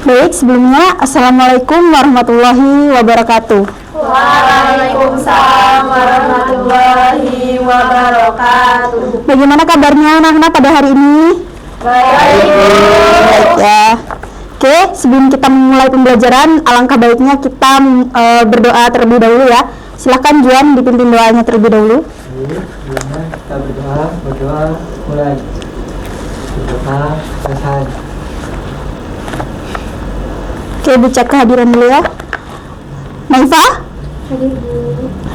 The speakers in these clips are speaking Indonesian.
Baik, sebelumnya Assalamualaikum warahmatullahi wabarakatuh. Waalaikumsalam warahmatullahi wabarakatuh. Bagaimana kabarnya anak-anak pada hari ini? Baik. Ya. Oke, sebelum kita memulai pembelajaran, alangkah baiknya kita berdoa terlebih dahulu ya. Silahkan Juan dipimpin doanya terlebih dahulu. Sebelumnya kita berdoa mulai. Berdoa selesai. Oke, dicek kehadiran dulu ya. Naifa? Hadir Bu.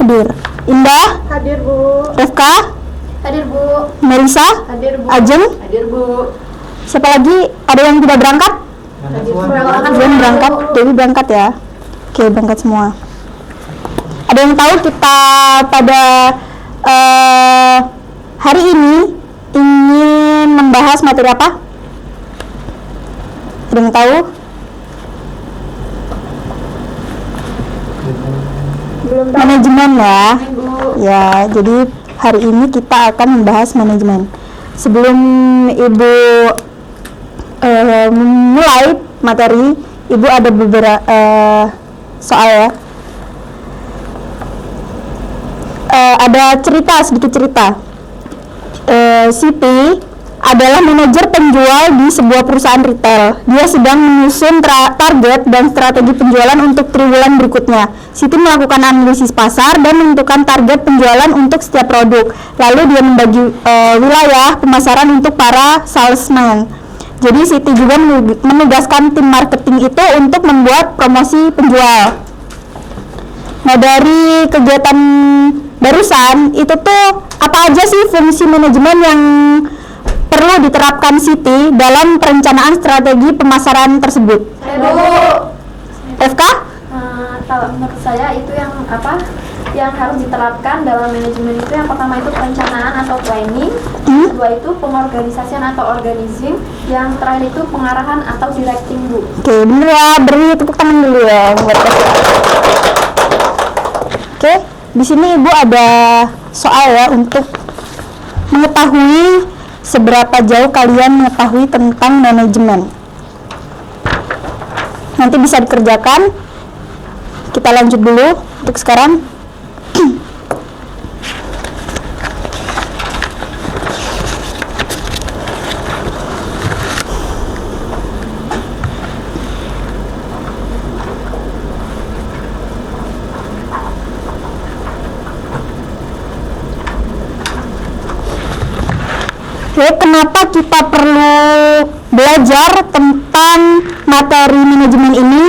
Hadir. Indah? Hadir Bu. Refka? Hadir Bu. Melisa? Hadir Bu. Ajeng? Hadir Bu. Siapa lagi? Ada yang tidak berangkat? Hadir Bu. Juan berangkat, Dewi berangkat ya. Oke, berangkat semua. Ada yang tahu kita pada hari ini ingin membahas materi apa? Ada yang tahu? Belum tahu Manajemen ya. Bu. Ya, jadi hari ini kita akan membahas manajemen. Sebelum Ibu mulai materi, Ibu ada beberapa soal ya. Ada sedikit cerita. Siti adalah manajer penjual di sebuah perusahaan retail. Dia sedang menyusun target dan strategi penjualan untuk triwulan berikutnya. Siti melakukan analisis pasar dan menentukan target penjualan untuk setiap produk. Lalu dia membagi wilayah pemasaran untuk para salesman. Jadi Siti juga menugaskan tim marketing itu untuk membuat promosi penjual. Nah, dari kegiatan barusan itu tuh apa aja sih fungsi manajemen yang perlu diterapkan Siti dalam perencanaan strategi pemasaran tersebut? Bu. FK? Kalau menurut saya itu yang harus diterapkan dalam manajemen itu yang pertama itu perencanaan atau planning, kedua itu pengorganisasian atau organizing, yang terakhir itu pengarahan atau directing Bu. Oke, bener ya, beri tepuk tangan dulu ya buat FK. Oke, di sini Ibu ada soal ya untuk mengetahui seberapa jauh kalian mengetahui tentang manajemen. Nanti bisa dikerjakan. Kita lanjut dulu untuk sekarang. Oke, kenapa kita perlu belajar tentang materi manajemen ini?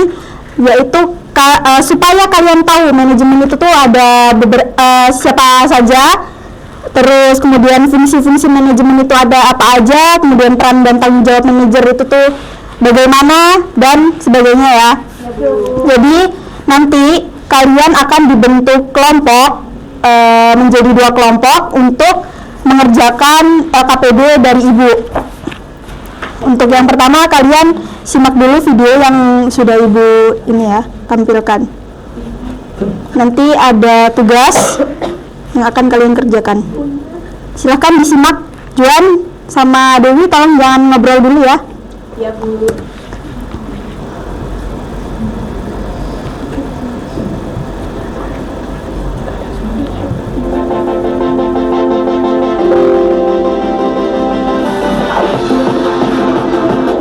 Yaitu supaya kalian tahu manajemen itu tuh ada siapa saja, terus kemudian fungsi-fungsi manajemen itu ada apa aja, kemudian peran dan tanggung jawab manajer itu tuh bagaimana dan sebagainya ya. Jadi nanti kalian akan dibentuk kelompok menjadi 2 kelompok untuk mengerjakan LKPD dari Ibu. Untuk yang pertama kalian simak dulu video yang sudah Ibu ini ya tampilkan. Nanti ada tugas yang akan kalian kerjakan. Silahkan disimak. Juan sama Dewi tolong jangan ngobrol dulu ya. Ya Bu.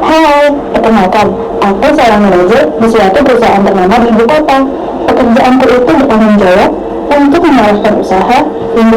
Halo, perkenalkan, aku seorang manajer di suatu perusahaan ternama di ibu kota. Pekerjaanku itu bertanggung jawab untuk mengarahkan usaha yang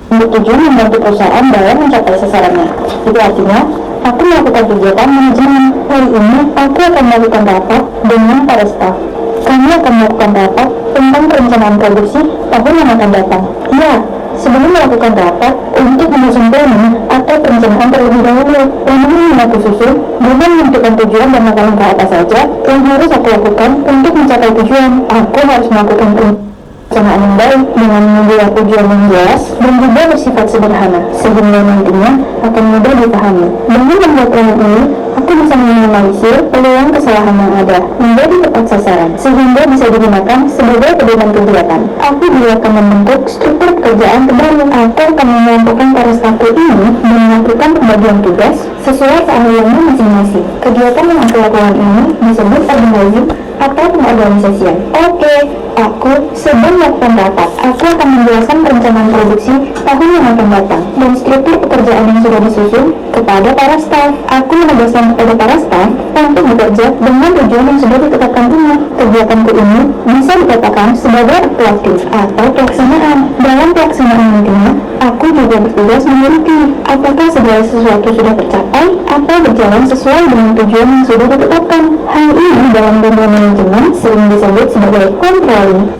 bertujuan membantu perusahaan dalam mencapai sasarannya. Itu artinya, aku melakukan kegiatan manajemen. Hari ini, aku akan melakukan rapat dengan para staf. Kami akan melakukan rapat tentang perencanaan produksi tahun yang akan datang. Ya, sebelum melakukan rapat untuk menyusun planning atau perencanaan terlebih dahulu, planning yang aku susun dengan menentukan tujuan dan langkah-langkah apa saja yang harus aku lakukan untuk mencapai tujuan. Aku harus melakukan perencanaan yang baik dengan membuat tujuan yang jelas dan juga bersifat sederhana sehingga nantinya akan mudah dipahami. Dengan membuat planning ini, aku bisa meminimalisir peluang kesalahan yang ada menjadi tepat sasaran sehingga bisa digunakan sebagai pedoman kegiatan. Aku juga akan membentuk struktur pekerjaan terbaru. Aku akan mengelompokkan para stafku ini dan melakukan pembagian tugas sesuai keahliannya masing-masing. Kegiatan yang aku lakukan ini disebut organizing atau pengorganisasian. Oke, aku sedang melakukan rapat. Aku akan menjelaskan perencanaan produksi tahun yang akan datang dan struktur pekerjaan yang sudah disusun kepada para staf. Aku menegaskan kepada para staf untuk bekerja dengan tujuan yang sudah ditetapkan ini. Kegiatanku ini bisa dikatakan sebagai aktuatif atau pelaksanaan. Dalam pelaksanaan nantinya, aku juga bertugas meneliti apakah segala sesuatu sudah tercapai atau berjalan sesuai dengan tujuan yang sudah ditetapkan. Hal ini dalam dunia manajemen sering disebut sebagai controlling.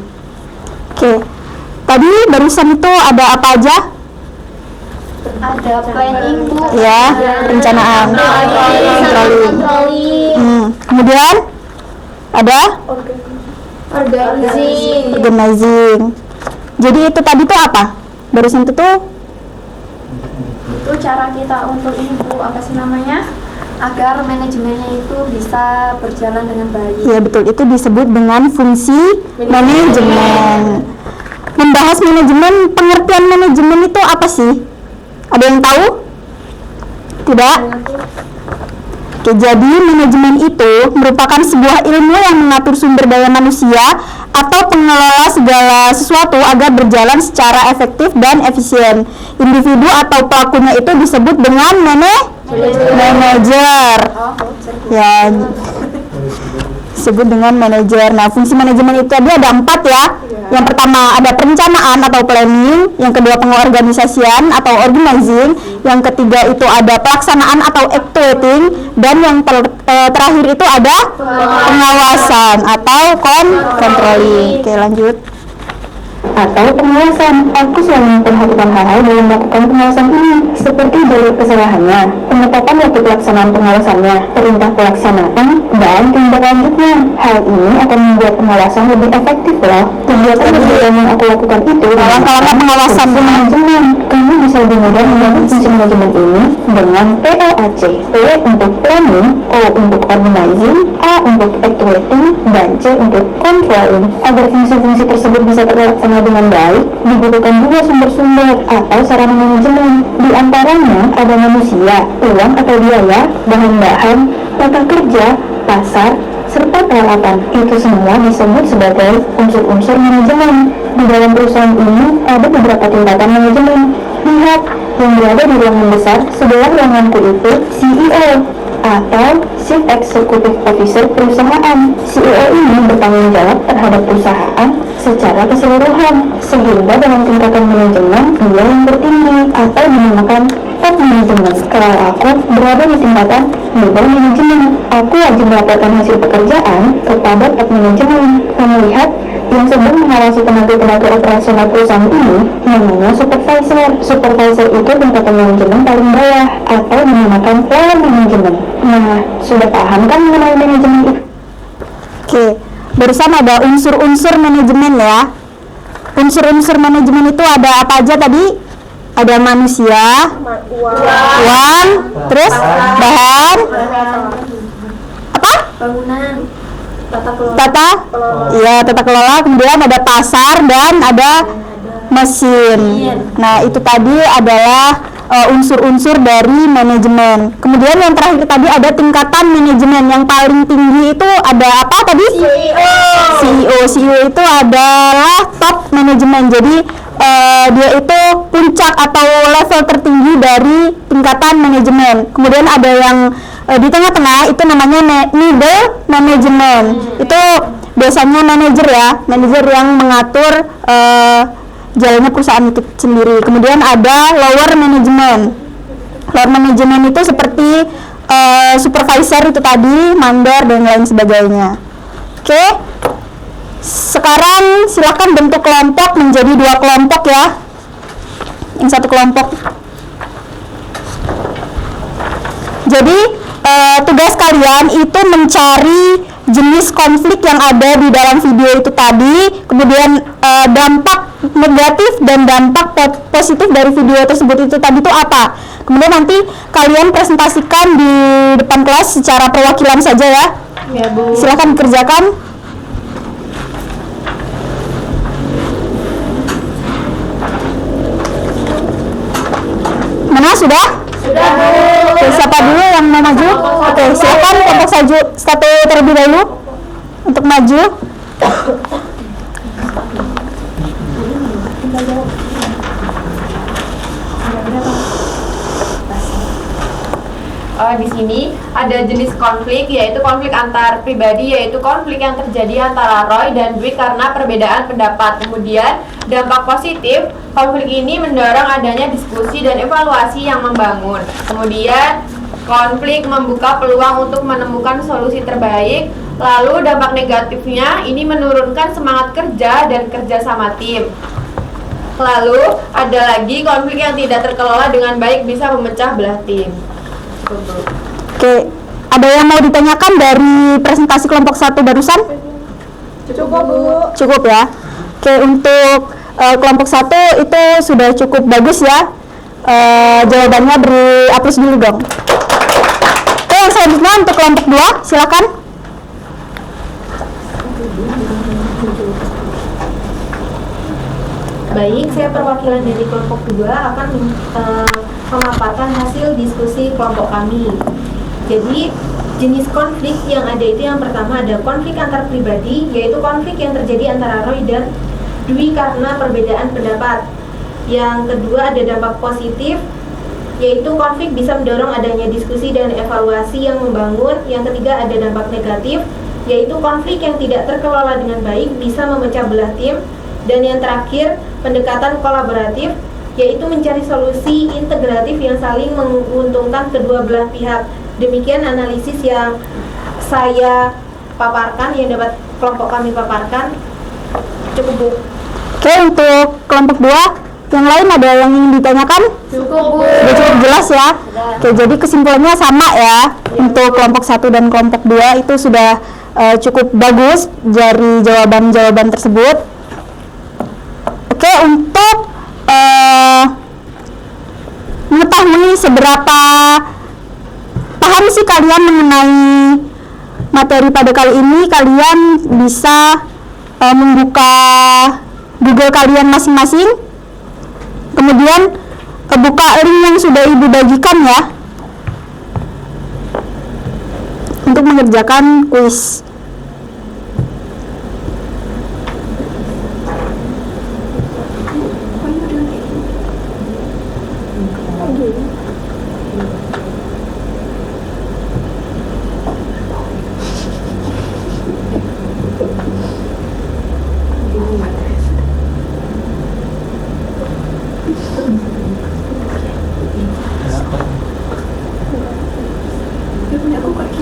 Oke, tadi barusan itu ada apa aja? Ada planning, Bu. Ya, perencanaan, controlling. Kemudian ada organizing. Jadi itu tadi tuh apa? Barusan itu tuh Itu cara kita untuk ini, Bu, apa sih namanya? Agar manajemennya itu bisa berjalan dengan baik. ya betul, itu disebut dengan fungsi manajemen. Membahas manajemen, pengertian manajemen itu apa sih? Ada yang tahu? Tidak? Oke, jadi manajemen itu merupakan sebuah ilmu yang mengatur sumber daya manusia atau pengelola segala sesuatu agar berjalan secara efektif dan efisien. Individu atau pelakunya itu disebut dengan manajer. Ya, disebut dengan manajer. Nah, fungsi manajemen itu tadi ada 4 ya. Yang pertama ada perencanaan atau planning, yang kedua pengorganisasian atau organizing, yang ketiga itu ada pelaksanaan atau actuating, dan yang terakhir itu ada pengawasan atau controlling. Oke, lanjut. Atau pengawasan. Aku selalu memperhatikan hal-hal dalam melakukan pengawasan ini, seperti jalur kesalahannya, penetapan waktu pelaksanaan pengawasannya, perintah pelaksanaan, dan tindak lanjutnya. Hal ini akan membuat pengawasan lebih efektif loh. Kegiatan yang aku lakukan itu Langkah-langkah pengawasan manajemen. Kamu bisa lebih mudah membangun fungsi manajemen ini dengan POAC. P untuk planning, O untuk organizing, A untuk actuating, dan C untuk controlling. Agar fungsi-fungsi tersebut bisa terlaksana dengan baik, dibutuhkan juga sumber-sumber atau sarana manajemen. Di antaranya ada manusia, uang atau biaya, bahan-bahan, tata kerja, pasar, serta peralatan. Itu semua disebut sebagai unsur-unsur manajemen. Di dalam perusahaan ini ada beberapa tingkatan manajemen. Lihat, yang berada di ruangan besar sebelah ruanganku itu CEO atau Chief Executive Officer perusahaan. CEO ini bertanggung jawab terhadap perusahaan secara keseluruhan, sehingga dalam tingkatan manajemen dia yang tertinggi atau dinamakan top manajemen. Kalau aku berada di tingkatan middle manajemen, aku wajib melaporkan hasil pekerjaan kepada top manajemen. Kamu lihat, yang sedang mengawasi tenaga-tenaga operasional perusahaan ini namanya supervisor. Supervisor itu tingkatan manajemen paling bawah atau dinamakan lower manajemen. Nah, sudah paham kan mengenai manajemen itu? Oke, barusan ada unsur-unsur manajemen ya. Unsur-unsur manajemen itu ada apa aja tadi? Ada manusia, uang, terus bahan, apa? Bangunan, tata Tata kelola. Kemudian ada pasar dan ada mesin. Nah, itu tadi adalah unsur-unsur dari manajemen. Kemudian yang terakhir tadi ada tingkatan manajemen. Yang paling tinggi itu ada apa tadi? CEO. CEO itu adalah top manajemen. Jadi dia itu puncak atau level tertinggi dari tingkatan manajemen. Kemudian ada yang di tengah-tengah, itu namanya middle management. Itu biasanya manajer ya, manajer yang mengatur jalannya perusahaan itu sendiri. Kemudian ada lower management. Lower management itu seperti supervisor itu tadi, mandor dan lain sebagainya. Oke. Sekarang silakan bentuk kelompok menjadi 2 kelompok ya. Yang satu kelompok. Jadi tugas kalian itu mencari jenis konflik yang ada di dalam video itu tadi, kemudian dampak negatif dan dampak positif dari video tersebut itu tadi itu apa. Kemudian nanti kalian presentasikan di depan kelas secara perwakilan saja ya. Ya, Bu. Silakan dikerjakan. Mana sudah? Sudah, Bu. Oke, siapa dulu yang mau maju? Oke, silakan kelompok satu terlebih dahulu untuk maju. Di sini ada jenis konflik, yaitu konflik antar pribadi, yaitu konflik yang terjadi antara Roy dan Dwi karena perbedaan pendapat. Kemudian dampak positif, konflik ini mendorong adanya diskusi dan evaluasi yang membangun. Kemudian konflik membuka peluang untuk menemukan solusi terbaik. Lalu dampak negatifnya ini menurunkan semangat kerja dan kerja sama tim. Lalu ada lagi konflik yang tidak terkelola dengan baik bisa memecah belah tim. Oke, ada yang mau ditanyakan dari presentasi kelompok 1 barusan? Cukup, Bu. Cukup ya. Oke, untuk kelompok 1 itu sudah cukup bagus ya. Jawabannya beri aplaus dulu dong. Oke, yang selanjutnya untuk kelompok 2, silakan. Baik, saya perwakilan dari kelompok 2 akan memaparkan hasil diskusi kelompok kami. Jadi, jenis konflik yang ada itu yang pertama ada konflik antar pribadi, yaitu konflik yang terjadi antara Roy dan Dwi karena perbedaan pendapat. Yang kedua ada dampak positif, yaitu konflik bisa mendorong adanya diskusi dan evaluasi yang membangun. Yang ketiga ada dampak negatif, yaitu konflik yang tidak terkelola dengan baik bisa memecah belah tim. Dan yang terakhir, pendekatan kolaboratif, yaitu mencari solusi integratif yang saling menguntungkan kedua belah pihak. Demikian analisis yang saya paparkan, yang dapat kelompok kami paparkan. Cukup, Bu. Oke, untuk kelompok 2, yang lain ada yang ingin ditanyakan? Cukup, Bu. Sudah cukup jelas ya. Oke, jadi kesimpulannya sama ya. Untuk kelompok 1 dan kelompok 2 itu sudah cukup bagus dari jawaban-jawaban tersebut. Oke, untuk mengetahui seberapa paham sih kalian mengenai materi pada kali ini, kalian bisa membuka Google kalian masing-masing, kemudian buka link yang sudah ibu bagikan ya untuk mengerjakan kuis.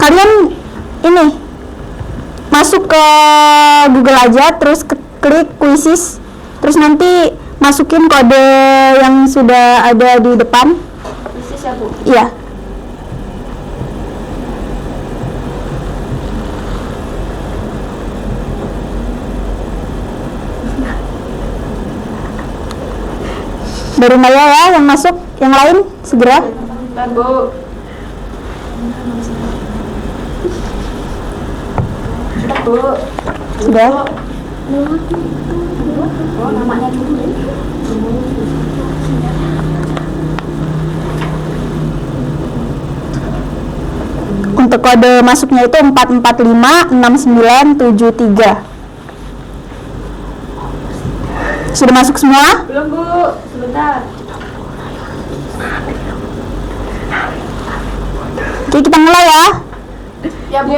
Kalian ini masuk ke Google aja, terus klik quizzes, terus nanti masukin kode yang sudah ada di depan. Quizzes ya, Bu? Iya. Baru Maya ya yang masuk, yang lain segera. Bentar, Bu. Sudah, Bu. Sudah. Oh, namanya dulu. Untuk kode masuknya itu 4456973. Sudah masuk semua? Belum, Bu. Sebentar. Oke, kita mulai ya. Ya, Bu.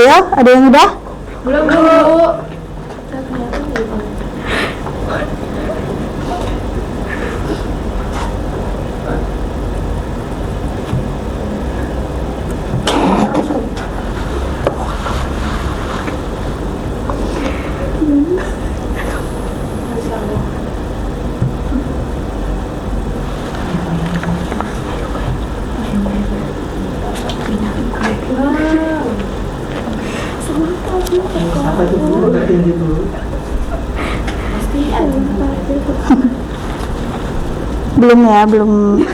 Ayo, ada yang udah? Belum, Bu. Ibu. Belum ya, belum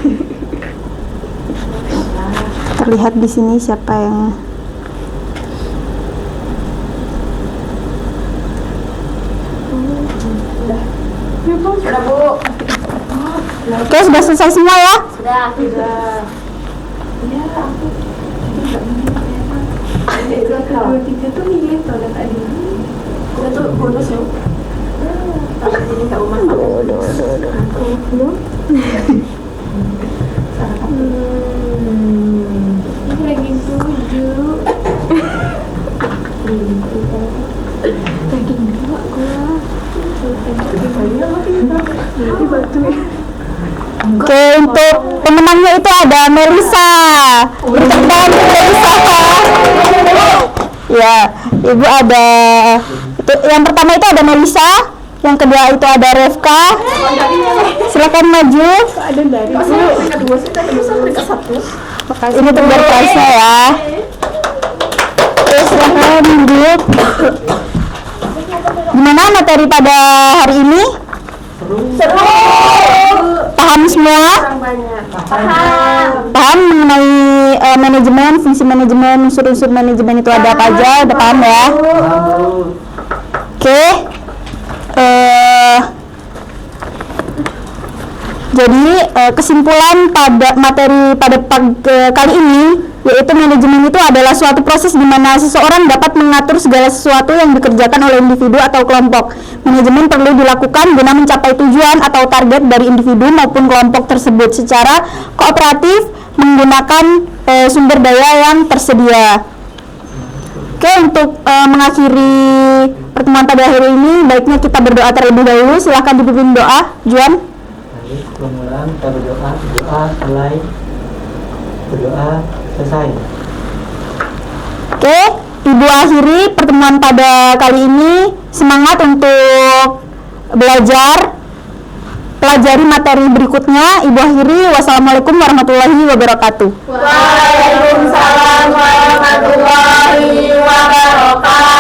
terlihat di sini siapa yang Sudah Bu. Oke, sudah selesai semua ya? Sudah. Tiga tuh mirip kalau tadi. Kita tuh bonus ya. Ini nggak umat. Ini lagi 7. Oke, untuk pemenangnya itu ada Melisa. Bertepatan Melisa. Ya, Ibu ada itu, yang pertama itu ada Melisa, yang kedua itu ada Refka. Silakan maju. Ini untuk berkasnya ya. Oke, silakan duduk. Gimana materi pada hari ini? Seru. Paham semua? Paham mengenai manajemen, fungsi manajemen, unsur-unsur manajemen itu ada apa aja? Udah paham ya? Oke. Jadi kesimpulan pada materi pada kali ini yaitu manajemen itu adalah suatu proses di mana seseorang dapat mengatur segala sesuatu yang dikerjakan oleh individu atau kelompok. Manajemen perlu dilakukan guna mencapai tujuan atau target dari individu maupun kelompok tersebut secara kooperatif menggunakan sumber daya yang tersedia. Oke, untuk mengakhiri pertemuan pada hari ini, baiknya kita berdoa terlebih dahulu. Silahkan dipimpin doa, Juan. Baik, permulaan kita berdoa mulai, berdoa selesai. Oke, Ibu akhiri pertemuan pada kali ini. Semangat untuk belajar, pelajari materi berikutnya. Ibu akhiri, wassalamualaikum warahmatullahi wabarakatuh. Waalaikumsalam warahmatullahi wabarakatuh.